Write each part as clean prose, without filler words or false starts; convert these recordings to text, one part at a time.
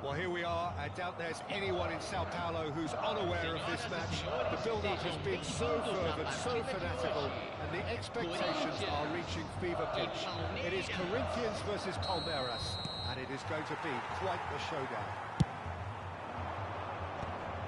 Well, here we are. I doubt there's anyone in Sao Paulo who's unaware of this match. The build-up has been so fervent, so fanatical, and the expectations are reaching fever pitch. It is Corinthians versus Palmeiras, and it is going to be quite the showdown.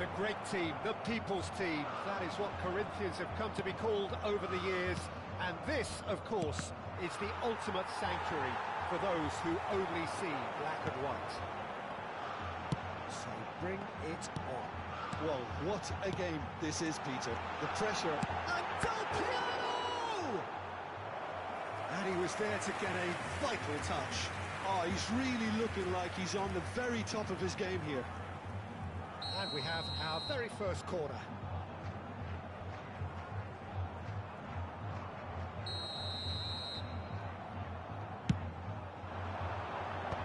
The great team, the people's team, that is what Corinthians have come to be called over the years. And this, of course, is the ultimate sanctuary for those who only see black and white. So bring it on. Well, what a game this is, Peter. The pressure. And Del Piero! And he was there to get a vital touch. Oh, he's really looking like he's on the very top of his game here. And we have our very first corner.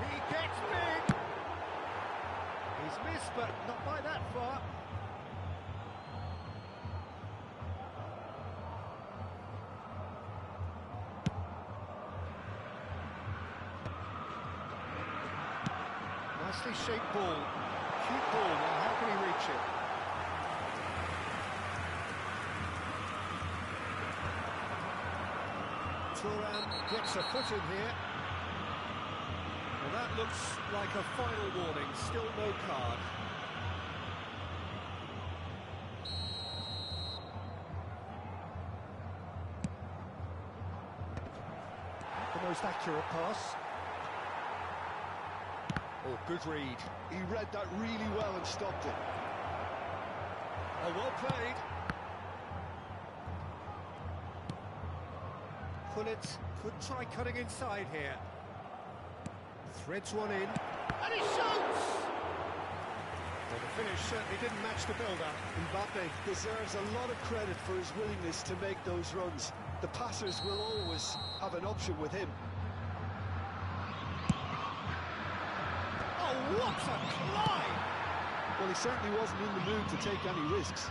He gets big! He's missed, but not by that far. Nicely shaped ball. Cute ball, now how can he reach it? Turan gets a foot in here. Well, that looks like a final warning, still no card. The most accurate pass. Oh, good read. He read that really well and stopped it. Oh, well played. Pullet could try cutting inside here. Threads one in. And he shoots! Well, the finish certainly didn't match the build-up. Mbappe deserves a lot of credit for his willingness to make those runs. The passers will always have an option with him. What a climb! Well, he certainly wasn't in the mood to take any risks.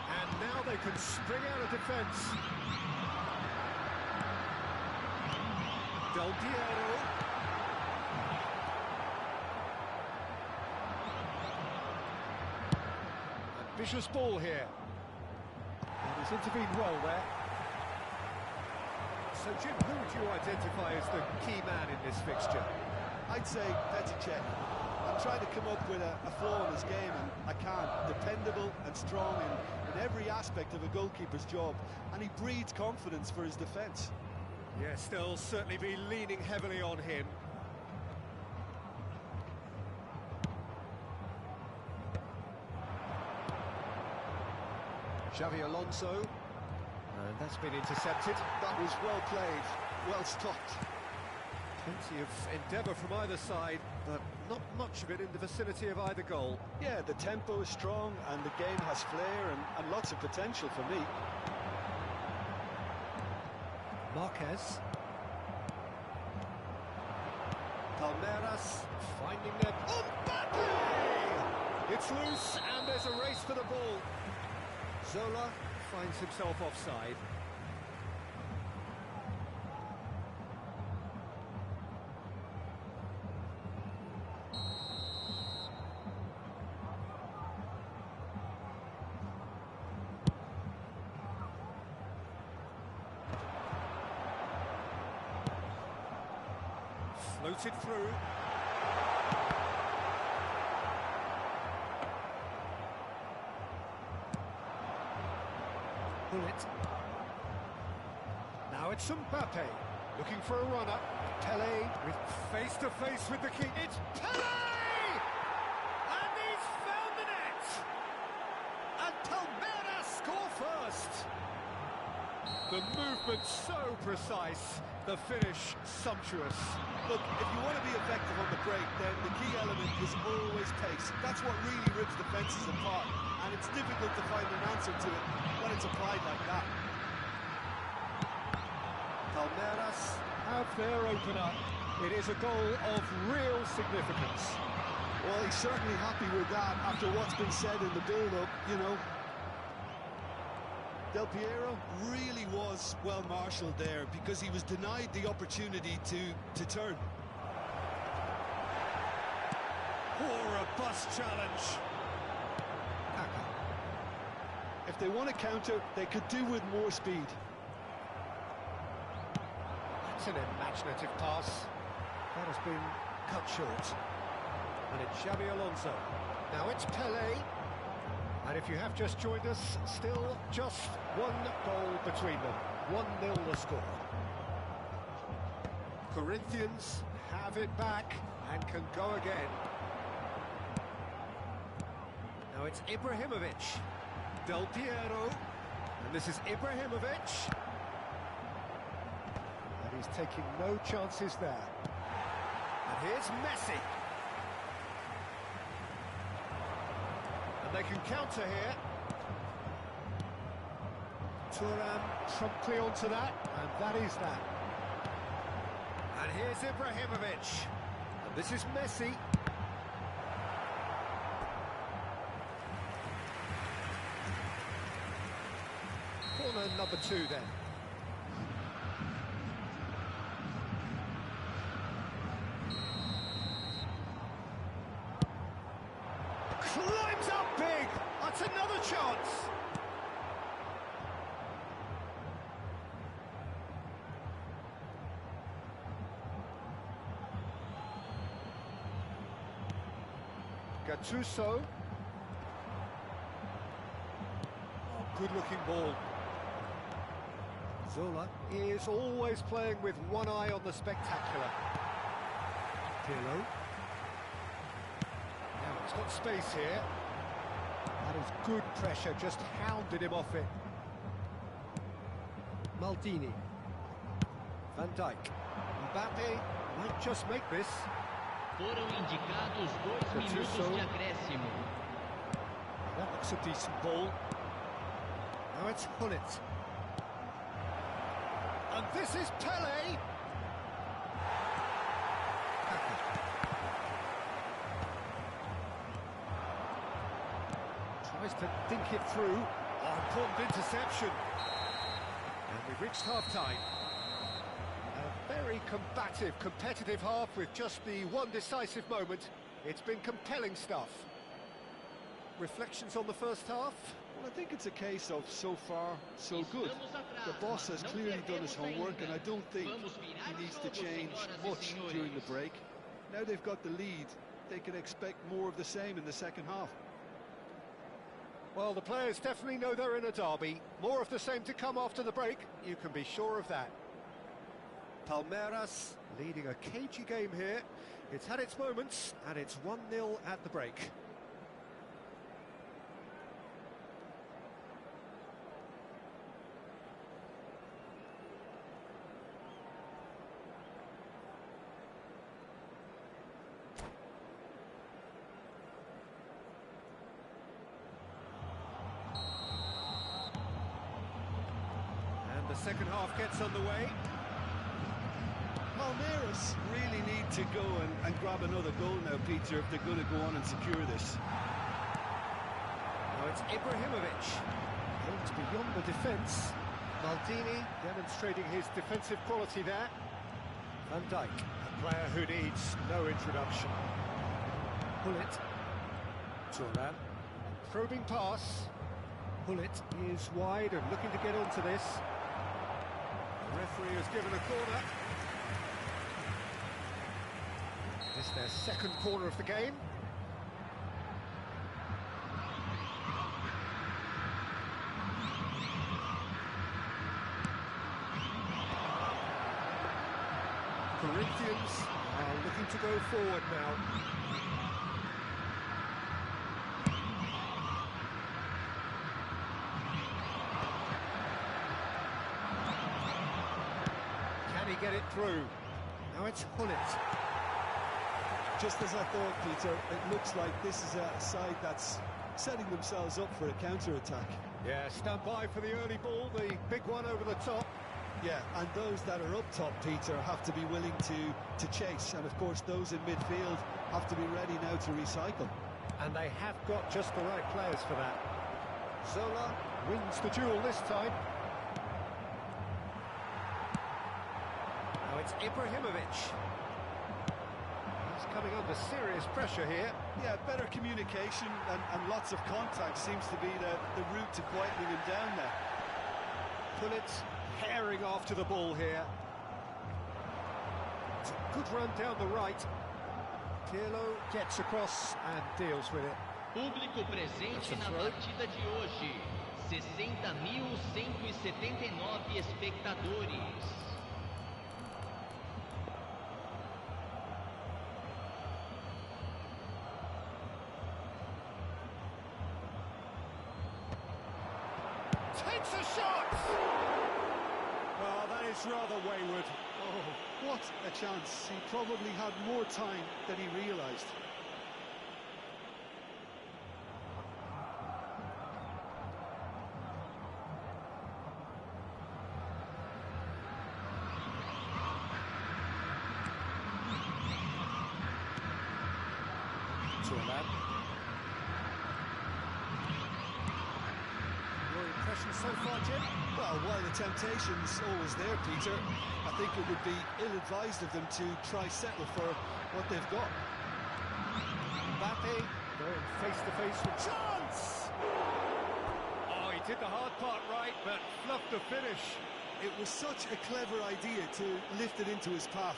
And now they can spring out of defence. Del Piero. Ambitious ball here. And he's intervened well there. So, Jim, who would you identify as the key man in this fixture? I'd say Petr. I'm trying to come up with a flaw in his game, and I can't. Dependable and strong in every aspect of a goalkeeper's job, and he breeds confidence for his defence. Yes, they'll certainly be leaning heavily on him. Xavi Alonso. And that's been intercepted. That was well played, well stopped. Plenty of endeavour from either side, but not much of it in the vicinity of either goal. Yeah, the tempo is strong and the game has flair and lots of potential for me. Marquez. Palmeiras finding their... Mbappe! It's loose and there's a race for the ball. Zola finds himself offside. Floated through. Bullet. Now it's Mbappe, looking for a runner. Pele with face-to-face with the keeper. It's Pele! And he's found the net! And Palmeiras score first! The movement so precise, the finish sumptuous. Look, if you want to be effective on the break, then the key element is always pace. That's what really rips defences apart, and it's difficult to find an answer to it when it's applied like that. Palmeiras have their opener. It is a goal of real significance. Well, he's certainly happy with that after what's been said in the build-up, you know. Del Piero really was well marshalled there because he was denied the opportunity to turn. Oh, robust challenge. If they want to counter, they could do with more speed. It's an imaginative pass. That has been cut short. And it's Xabi Alonso. Now it's Pelé. And if you have just joined us, still just one goal between them. 1-0 the score. Corinthians have it back and can go again. Now it's Ibrahimovic. Del Piero. And this is Ibrahimovic. And he's taking no chances there. And here's Messi. And they can counter here. Thuram promptly onto that, and that is that. And here's Ibrahimovic. And this is Messi. Corner number 2 then. Climbs up big. That's another chance. Gattuso. Oh, good-looking ball. Zola is always playing with one eye on the spectacular. Pirlo. Now he's got space here. That is good pressure, just hounded him off it. Maldini. Van Dijk. Mbappe might just make this. Foram indicados 2 minutos de acréscimo. That looks a decent ball. Now it's Hullet. And this is Pelé. Tries to think it through. Oh, important interception. And we've reached half-time. A very combative, competitive half with just the one decisive moment. It's been compelling stuff. Reflections on the first half? Well, I think it's a case of so far, so good. The boss has clearly done his homework, and I don't think he needs to change much during the break. Now they've got the lead, they can expect more of the same in the second half. Well, the players definitely know they're in a derby. More of the same to come after the break, you can be sure of that. Palmeiras leading a cagey game here. It's had its moments, and it's 1-0 at the break. The second half gets underway. Palmeiras really need to go and grab another goal now, Peter, if they're going to go on and secure this. Now it's Ibrahimovic. Aims beyond the defence. Maldini demonstrating his defensive quality there. Van Dijk, a player who needs no introduction. Hullet. Thuram. Probing pass. Hullet is wide and looking to get onto this. The referee has given a corner. This is their second corner of the game. Corinthians are looking to go forward now. Get it through. Now it's Hullet. Just as I thought, Peter, it looks like this is a side that's setting themselves up for a counter-attack. Yeah, stand by for the early ball, the big one over the top. Yeah, and those that are up top, Peter, have to be willing to chase. And of course, those in midfield have to be ready now to recycle. And they have got just the right players for that. Zola wins the duel this time. It's Ibrahimovic. He's coming under serious pressure here. Yeah, better communication and lots of contact seems to be the route to quietening him down there. Pullets herring after the ball here. It's a good run down the right. Pirlo gets across and deals with it. Público presente na partida de hoje. 60.179 espectadores. Takes a shot! Well, that is rather wayward. Oh, what a chance. He probably had more time than he realised. Your impression so far, Jim? Well, while the temptation's always there, Peter, I think it would be ill-advised of them to try settle for what they've got. Mbappe going face-to-face with chance! Oh, he did the hard part right, but fluffed the finish. It was such a clever idea to lift it into his path.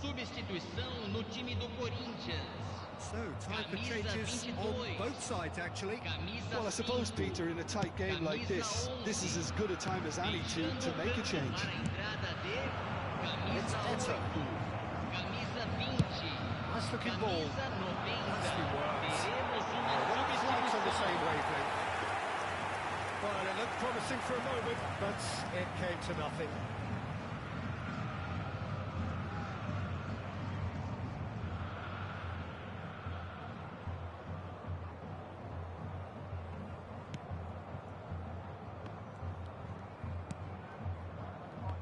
Substituição no time do Corinthians. So, time for changes on both sides, actually. Well, I suppose, Peter, in a tight game like this is as good a time as any to make a change. It's Eto. Nice looking ball. Nicely worked. One of his legs on the same wavelength. Well, it looked promising for a moment, but it came to nothing.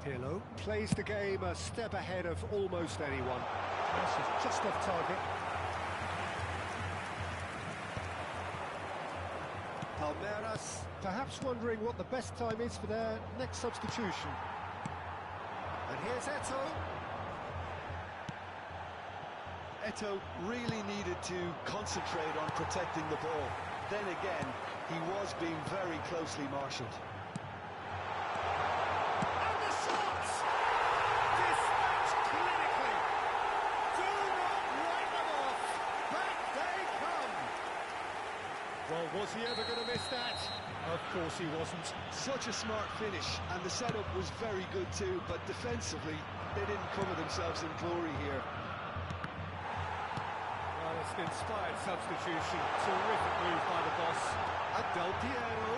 Pirlo plays the game a step ahead of almost anyone. This is just off target. Palmeiras perhaps wondering what the best time is for their next substitution. And here's Eto. Eto really needed to concentrate on protecting the ball. Then again, he was being very closely marshalled. Well, was he ever going to miss that? Of course he wasn't. Such a smart finish, and the setup was very good too, but defensively, they didn't cover themselves in glory here. Well, it's an inspired substitution. Terrific move by the boss. And Del Piero.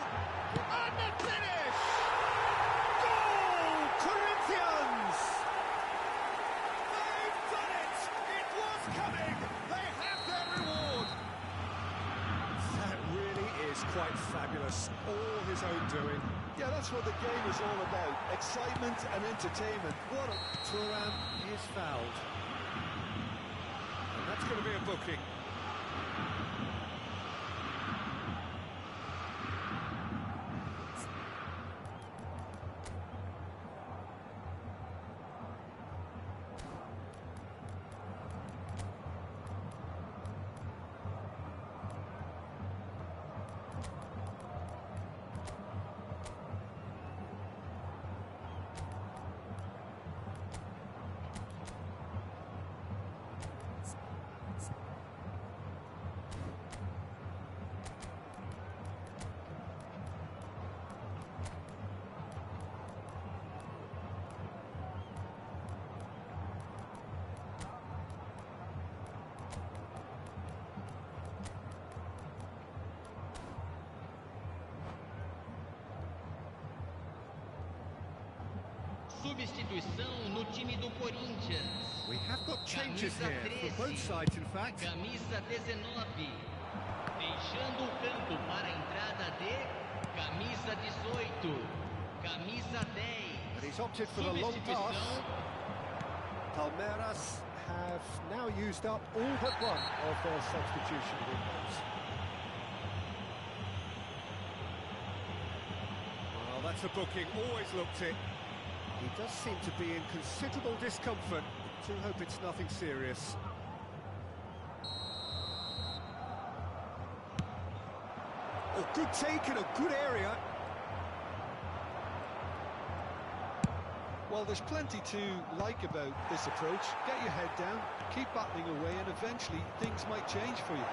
And the finish! Goal! Corinthians! They've done it! It was coming! They have their reward! That really is quite fabulous. All his own doing. Yeah, that's what the game is all about. Excitement and entertainment. What a... Thuram is fouled. And that's going to be a booking. Substituição no time do Corinthians. We have got changes Camisa here for 13. both sides, in fact. Camisa 19. Deixando o campo para a entrada de camisa 18. Camisa 10. And he's opted for the long pass. Palmeiras have now used up all but one of their substitution windows. Well, that's a booking, always looked it. He does seem to be in considerable discomfort. Do hope it's nothing serious. Oh, good take in a good area. Well, there's plenty to like about this approach. Get your head down, keep battling away, and eventually things might change for you.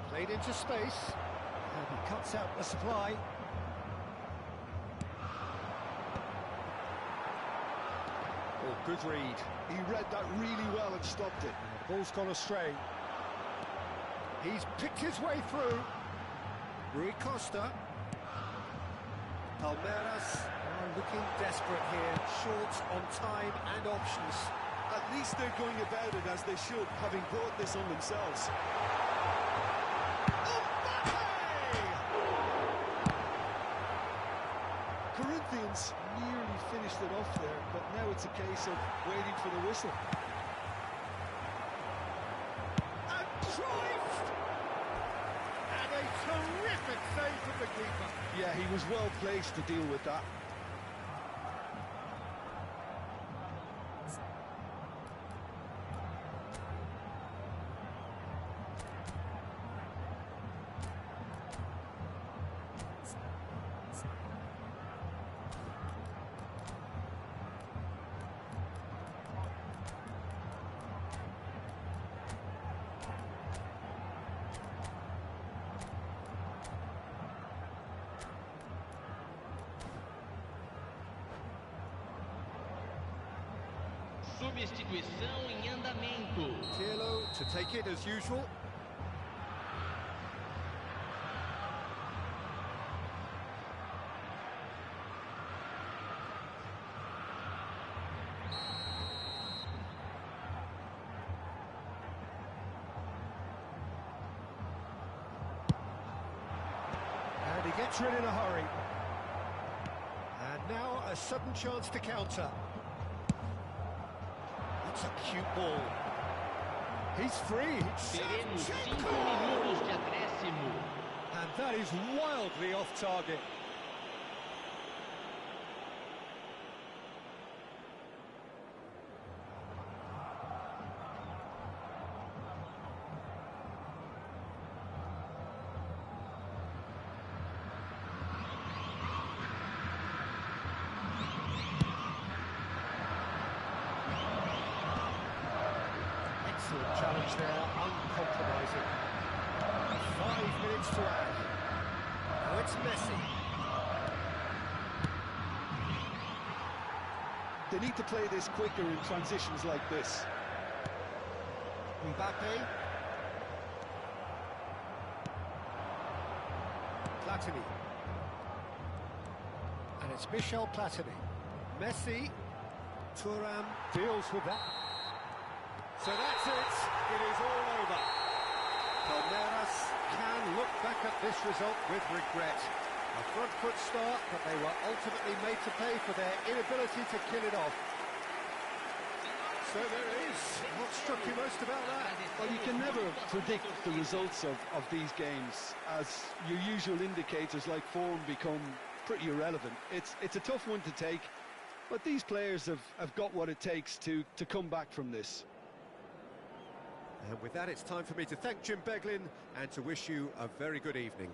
Played into space, and he cuts out the supply. Oh, good read. He read that really well and stopped it. The ball's gone astray. He's picked his way through. Rui Costa. Palmeiras are looking desperate here, short on time and options. At least they're going about it as they should, having brought this on themselves. Corinthians nearly finished it off there, but now it's a case of waiting for the whistle. And Cruyff! And a terrific save from the keeper. Yeah, he was well placed to deal with that. Substituição em andamento. Pirlo to take it as usual. And he gets rid in a hurry. And now a sudden chance to counter. That's a cute ball. He's free. Teremos 5 minutos de acréscimo. And that is wildly off target. Excellent challenge there, uncompromising. 5 minutes to add. Now it's Messi. They need to play this quicker in transitions like this. Mbappe. Platini. And it's Michel Platini. Messi. Thuram deals with that. So that's it. It is all over. Palmeiras can look back at this result with regret. A front foot start, but they were ultimately made to pay for their inability to kill it off. So there it is. What struck you most about that? Well, you can never predict the results of these games, as your usual indicators like form become pretty irrelevant. It's a tough one to take, but these players have got what it takes to come back from this. And with that, it's time for me to thank Jim Beglin and to wish you a very good evening.